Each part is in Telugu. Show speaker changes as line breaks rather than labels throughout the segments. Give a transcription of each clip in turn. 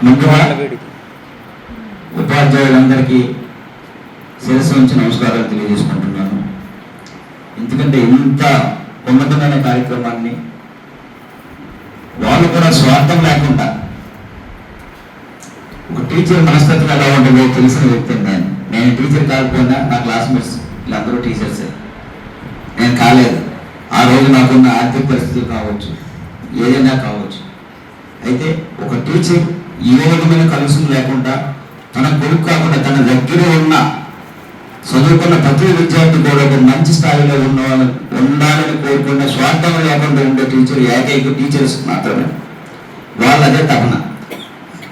ముందుగా ఉపాధ్యాయులందరికీ శిరస్సు నుంచి నమస్కారాలు తెలియజేసుకుంటున్నాను. ఎందుకంటే ఇంత ఉన్నతమైన కార్యక్రమాన్ని వాళ్ళు కూడా స్వార్థం లేకుండా, ఒక టీచర్ మనస్తత్వం ఎలా ఉంటుందో తెలిసిన వ్యక్తి నేను టీచర్ కాకపోయినా నా క్లాస్మేట్స్ వీళ్ళందరూ టీచర్సే. నేను కాలేదు. ఆ రోజు నాకున్న ఆర్థిక పరిస్థితులు కావచ్చు, ఏదైనా కావచ్చు. అయితే ఒక టీచర్ ఏ విధమైన కలుషం లేకుండా, తన కొడుకు కాకుండా తన దగ్గర ఉన్న చదువుకున్న ప్రతి విద్యార్థి కూడా ఒక మంచి స్థాయిలో ఉండాలని కోరుకున్న స్వార్థం లేకుండా ఉండే టీచర్ ఏకైక టీచర్స్ మాత్రమే. వాళ్ళదే తపన.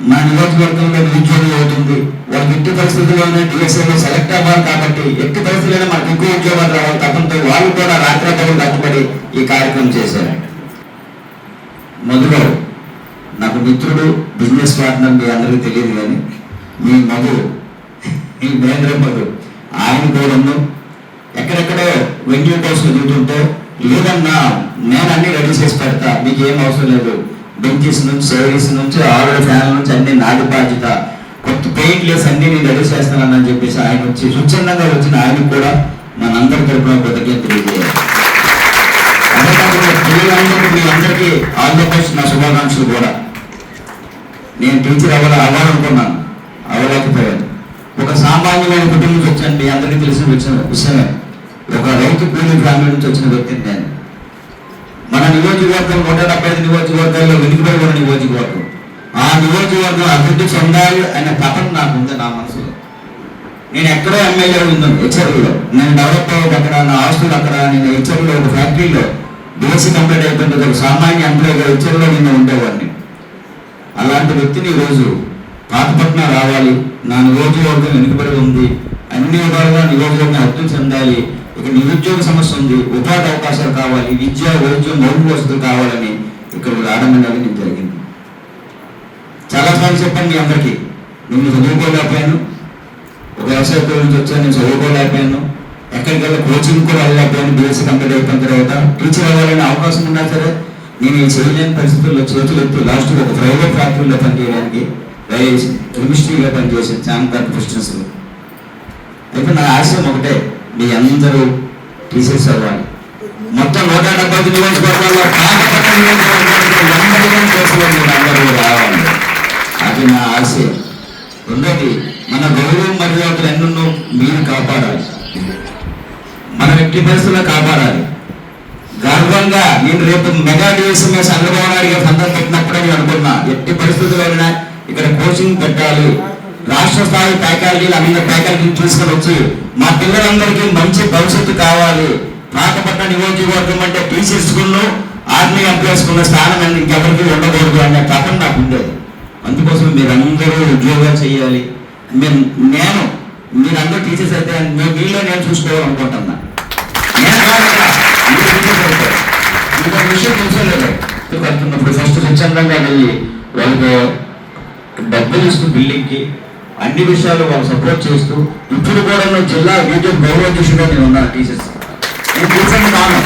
మా నియోజకవర్గంలో నిరుద్యోగం అవుతుంది, వాళ్ళకి ఎట్టి పరిస్థితుల్లోనే డిఎస్ఏలో సెలెక్ట్ అవ్వాలి కాబట్టి ఎట్టి పరిస్థితుల్లోనే మనకు ఎక్కువ ఉద్యోగాలు రావాలి తపనతో వాళ్ళు కూడా రాత్రి కట్టుబడి ఈ కార్యక్రమం చేశారు. మొదలు నాకు మిత్రుడు, బిజినెస్ పార్ట్నర్ మీ అందరికీ తెలియదు, కానీ మీ ఈ మహేంద్ర మధు ఆయన కూడా ఎక్కడెక్కడో వెన్యూ కోసం ఎదుగుతుంటే, లేదన్నా నేను అన్ని రెడీ చేసి పెడతా, మీకు ఏం అవసరం లేదు, బెంచెస్ నుంచి సర్వీస్ నుంచి ఆర్డర్ ఫ్యాన్ల నుంచి అన్ని నాటి బాధ్యత, కొత్త పెయింట్లెస్ అన్ని నేను రెడీ చేస్తానని చెప్పేసి ఆయన వచ్చి స్వచ్ఛందంగా వచ్చిన ఆయనకు కూడా మనందరి తరపున కృతజ్ఞత తెలియజేయాలి. అదే కాకుండా పిల్లలందరికీ మీ అందరికీ ఆల్ ది బెస్ట్, నా శుభాకాంక్షలు కూడా. నేను టీచర్ అవ్వాలనుకున్నాను, అవ్వలేకపోయాను. ఒక సామాన్యమైన కుటుంబం నుంచి వచ్చాను, మీ అందరికీ తెలిసిన విషయమే. ఒక రైతు కూలీ ఫ్యామిలీ నుంచి వచ్చిన వ్యక్తిని నేను. మన నియోజకవర్గం 175 నియోజకవర్గాల్లో వెనుకబడి ఉన్న నియోజకవర్గం. ఆ నియోజకవర్గం అభివృద్ధి చెందాలి అనే తపన నాకు ఉంది నా మనసులో. నేను ఎక్కడో ఎమ్మెల్యే ఉన్నాను హెచ్ఆర్లో, నేను డెవలప్ అయ్యేది అక్కడ, నా హాస్టల్ అక్కడ. నేను హెచ్ఆర్లో ఒక ఫ్యాక్టరీలో బీఎస్సీ కంప్లీట్ అయిపోయింది, ఒక సామాన్య ఎంప్లాయీగా హెచ్ఆర్లో నిన్న ఉండేవాడిని. అలాంటి వ్యక్తిని ఈరోజు పాతపట్నం రావాలి, నా నియోజకవర్గం వెనుకబడి ఉంది, అన్ని విధాలుగా నియోజకవర్గం అభివృద్ధి చెందాలి, ఇక నిరుద్యోగ సమస్య ఉంది, ఉపాధి అవకాశాలు కావాలి, విద్య, వైద్యం, మౌలిక వసతులు కావాలని ఇక్కడ రావడం అనేది జరిగింది. చాలాసార్లు చెప్పాను మీ అందరికీ, నేను చదువుకోలేకపోయాను, ఒక వ్యవసాయ కులం నుంచి వచ్చాను, నేను చదువుకోలేకపోయాను, ఎక్కడికి వెళ్ళి కోచింగ్ కూడా వెళ్ళలేకపోయాను. బీఎస్సీ కంప్లీట్ అయిపోయిన తర్వాత టీచర్ అవ్వాలనే అవకాశం ఉన్నా సరే నేను ఈ చేయలేని పరిస్థితుల్లో చేతులు ఎత్తి లాస్ట్ ఒక ప్రైవేట్ ఫ్యాక్టరీలో పనిచేయడానికి కెమిస్ట్రీలో పనిచేసాను, శాంకార్ క్రిస్టియన్స్లో. అయితే నా ఆశయం ఒకటే, మీ అందరూ టీచర్స్ అవ్వాలి. మొత్తం 170 నియోజకవర్గాల్లో అందరూ రావాలి, అది నా ఆశయం. రెండోది, మన గౌరవం మర్యాదలు ఎన్నెన్నో మీరు కాపాడాలి, మన వ్యక్తి పరిస్థితుల్లో కాపాడాలి. గర్వంగా నేను రేపు మెగా డిఎస్ఎంఏ చంద్రబాబు నాయుడు గారు సందర్భం పెట్టినప్పుడే నేను అనుకున్నా, ఎట్టి పరిస్థితుల్లో ఇక్కడ కోచింగ్ పెట్టాలి, రాష్ట్ర స్థాయి ఫ్యాకల్టీలు అందరి ఫ్యాకల్టీని తీసుకొని వచ్చి మా పిల్లలందరికీ మంచి భవిష్యత్తు కావాలి. పాతపట్న నియోజకవర్గం అంటే టీచర్స్ స్కూల్లో ఆర్మీ ఎంప్లాయీస్ ఉన్న స్థానం అని ఇంకెవరికి ఉండకూడదు అనే తపన నాకు ఉండేది. అందుకోసం మీరందరూ ఉద్యోగాలు చేయాలి. మీరందరూ టీచర్స్ అయితే మీలో నేను చూసుకోవాలనుకుంటున్నా. ఇంకొక విషయం తెలుసుకోలేదు, కడుతున్నప్పుడు ఫస్ట్ స్వచ్ఛందంగా వెళ్ళి వాళ్ళకి డబ్బులు ఇస్తూ బిల్డింగ్కి అన్ని విషయాలు వాళ్ళు సపోర్ట్ చేస్తూ, ఇప్పుడు కూడా జిల్లా బీజేపీ గౌరవాధ్యక్షుడిగా నేను ఉన్నాను. టీచర్స్ నేను కూర్చొని కాను,